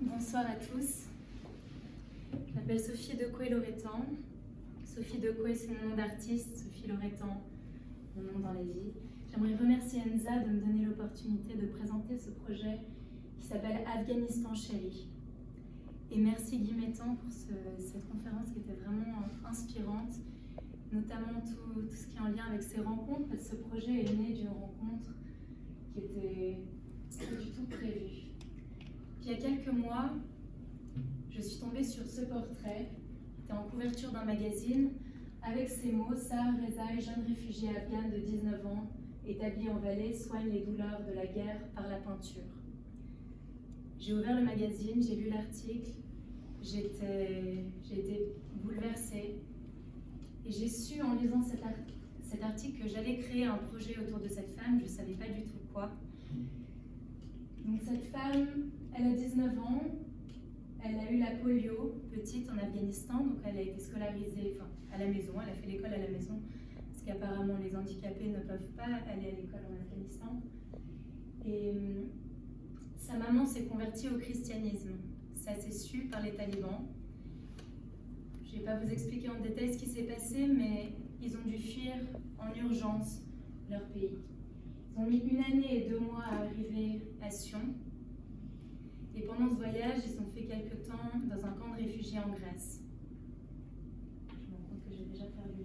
Bonsoir à tous. Je m'appelle Sophie Decaux-Loretan. Sophie Decaux, c'est mon nom d'artiste, Sophie Loretan, mon nom dans la vie. J'aimerais remercier Enza de me donner l'opportunité de présenter ce projet qui s'appelle Afghanistan Chérie. Et merci Guy Métan pour cette conférence qui était vraiment inspirante, notamment tout ce qui est en lien avec ces rencontres, parce que ce projet est né d'une rencontre qui était pas du tout prévue. Puis, il y a quelques mois, je suis tombée sur ce portrait, qui était en couverture d'un magazine, avec ces mots: Sahar Rezaï, jeune réfugié afghane de 19 ans, établi en Valais, soigne les douleurs de la guerre par la peinture. J'ai ouvert le magazine, j'ai lu l'article, j'ai été bouleversée. Et j'ai su, en lisant cet article, que j'allais créer un projet autour de cette femme, je ne savais pas du tout quoi. Donc cette femme, elle a 19 ans, elle a eu la polio petite en Afghanistan, donc elle a été scolarisée à la maison, elle a fait l'école à la maison, parce qu'apparemment les handicapés ne peuvent pas aller à l'école en Afghanistan. Et sa maman s'est convertie au christianisme, ça s'est su par les talibans. Je ne vais pas vous expliquer en détail ce qui s'est passé, mais ils ont dû fuir en urgence leur pays. Ils ont mis 1 année et 2 mois à arriver à Sion. Et pendant ce voyage, ils ont fait quelques temps dans un camp de réfugiés en Grèce. Je me rends compte que j'ai déjà perdu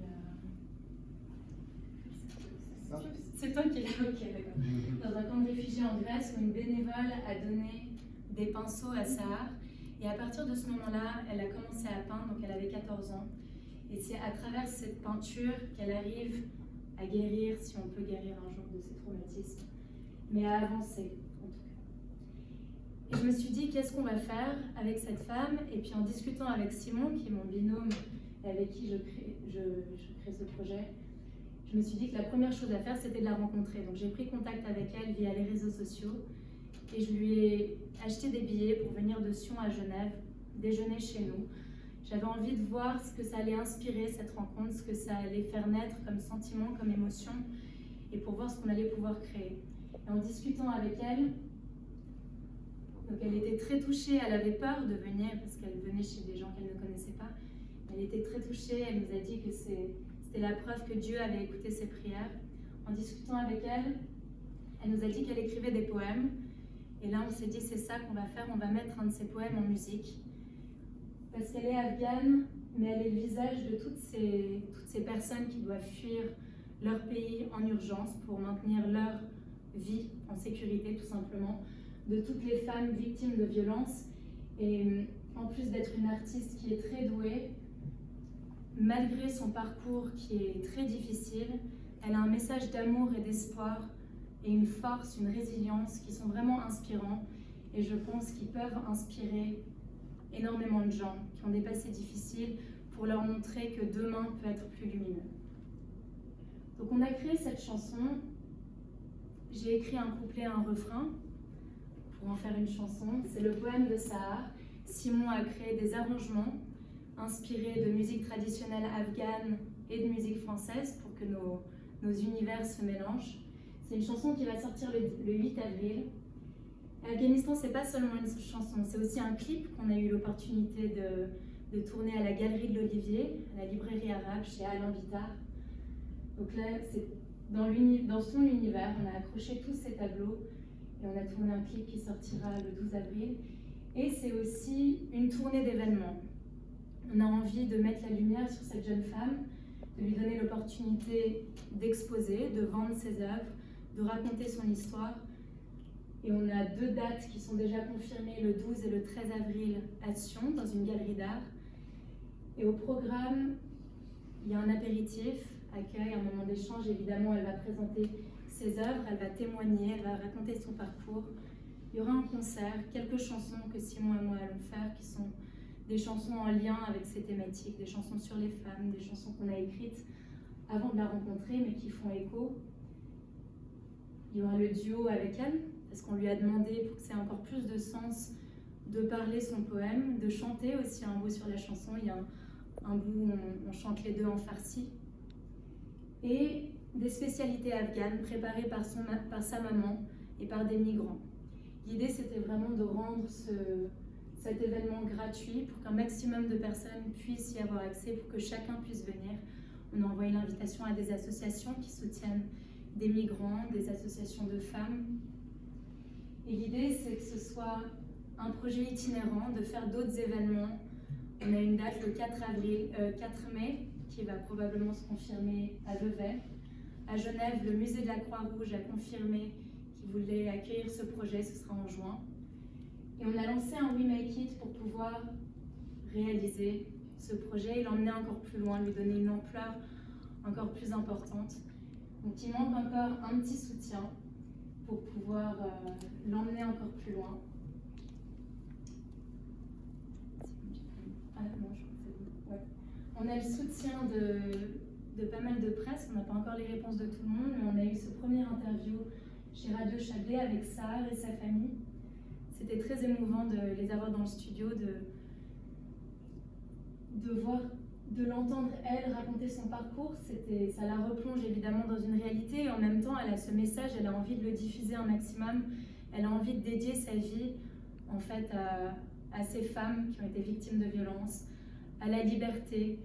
la... C'est toi qui l'as, ok, d'accord. Dans un camp de réfugiés en Grèce où une bénévole a donné des pinceaux à Sahar. Et à partir de ce moment-là, elle a commencé à peindre, donc elle avait 14 ans. Et c'est à travers cette peinture qu'elle arrive à guérir, si on peut guérir un jour de ses traumatismes, mais à avancer, en tout cas. Et je me suis dit, qu'est-ce qu'on va faire avec cette femme? Et puis en discutant avec Simon, qui est mon binôme, avec qui je crée ce projet, je me suis dit que la première chose à faire, c'était de la rencontrer. Donc j'ai pris contact avec elle via les réseaux sociaux, et je lui ai acheté des billets pour venir de Sion à Genève, déjeuner chez nous. J'avais envie de voir ce que ça allait inspirer, cette rencontre, ce que ça allait faire naître comme sentiment, comme émotion, et pour voir ce qu'on allait pouvoir créer. Et en discutant avec elle, donc elle était très touchée, elle avait peur de venir parce qu'elle venait chez des gens qu'elle ne connaissait pas. Elle était très touchée, elle nous a dit que c'était la preuve que Dieu avait écouté ses prières. En discutant avec elle, elle nous a dit qu'elle écrivait des poèmes. Et là, on s'est dit, c'est ça qu'on va faire, on va mettre un de ses poèmes en musique. Parce qu'elle est afghane, mais elle est le visage de toutes ces personnes qui doivent fuir leur pays en urgence pour maintenir leur vie en sécurité, tout simplement. De toutes les femmes victimes de violences. Et en plus d'être une artiste qui est très douée, malgré son parcours qui est très difficile, elle a un message d'amour et d'espoir et une force, une résilience qui sont vraiment inspirants et je pense qu'ils peuvent inspirer énormément de gens qui ont des passés difficiles pour leur montrer que demain peut être plus lumineux. Donc on a créé cette chanson, j'ai écrit un couplet et un refrain pour en faire une chanson. C'est le poème de Sahar. Simon a créé des arrangements inspirés de musique traditionnelle afghane et de musique française pour que nos univers se mélangent. C'est une chanson qui va sortir le 8 avril. Afghanistan, c'est pas seulement une chanson, c'est aussi un clip qu'on a eu l'opportunité de tourner à la Galerie de l'Olivier, à la librairie arabe, chez Alain Vittard. Donc là, c'est dans son univers, on a accroché tous ces tableaux et on a tourné un clip qui sortira le 12 avril. Et c'est aussi une tournée d'événements. On a envie de mettre la lumière sur cette jeune femme, de lui donner l'opportunité d'exposer, de vendre ses œuvres, de raconter son histoire. Et on a 2 dates qui sont déjà confirmées, le 12 et le 13 avril à Sion, dans une galerie d'art. Et au programme, il y a un apéritif, accueil, un moment d'échange. Évidemment, elle va présenter ses œuvres, elle va témoigner, elle va raconter son parcours. Il y aura un concert, quelques chansons que Simon et moi allons faire, qui sont des chansons en lien avec ces thématiques, des chansons sur les femmes, des chansons qu'on a écrites avant de la rencontrer, mais qui font écho. Il y aura le duo avec elle, parce qu'on lui a demandé, pour que ça ait encore plus de sens, de parler son poème, de chanter aussi un bout sur la chanson. Il y a un bout où on chante les deux en farsi. Et des spécialités afghanes préparées par sa maman et par des migrants. L'idée, c'était vraiment de rendre cet événement gratuit pour qu'un maximum de personnes puissent y avoir accès, pour que chacun puisse venir. On a envoyé l'invitation à des associations qui soutiennent des migrants, des associations de femmes. Et l'idée, c'est que ce soit un projet itinérant, de faire d'autres événements. On a une date le 4 mai, qui va probablement se confirmer à Vevey. À Genève, le musée de la Croix-Rouge a confirmé qu'il voulait accueillir ce projet, ce sera en juin. Et on a lancé un We Make It pour pouvoir réaliser ce projet et l'emmener encore plus loin, lui donner une ampleur encore plus importante. Donc il manque encore un petit soutien pour pouvoir l'emmener encore plus loin. Ah non, je crois que c'est bon. Ouais. On a le soutien de pas mal de presse, on n'a pas encore les réponses de tout le monde, mais on a eu ce premier interview chez Radio Chablais avec Sahar et sa famille. C'était très émouvant de les avoir dans le studio, de l'entendre elle raconter son parcours. Ça la replonge évidemment dans une réalité et en même temps elle a ce message, elle a envie de le diffuser un maximum, elle a envie de dédier sa vie en fait à ces femmes qui ont été victimes de violences, à la liberté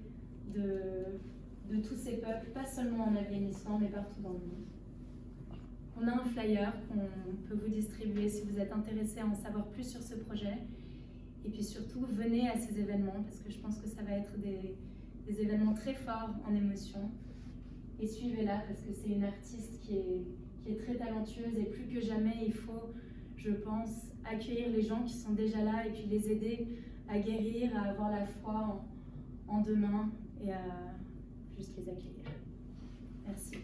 de tous ces peuples, pas seulement en Afghanistan mais partout dans le monde. On a un flyer qu'on peut vous distribuer si vous êtes intéressé à en savoir plus sur ce projet. Et puis surtout, venez à ces événements parce que je pense que ça va être des événements très forts en émotion. Et suivez-la parce que c'est une artiste qui est très talentueuse et plus que jamais, il faut, je pense, accueillir les gens qui sont déjà là et puis les aider à guérir, à avoir la foi en demain et à juste les accueillir. Merci.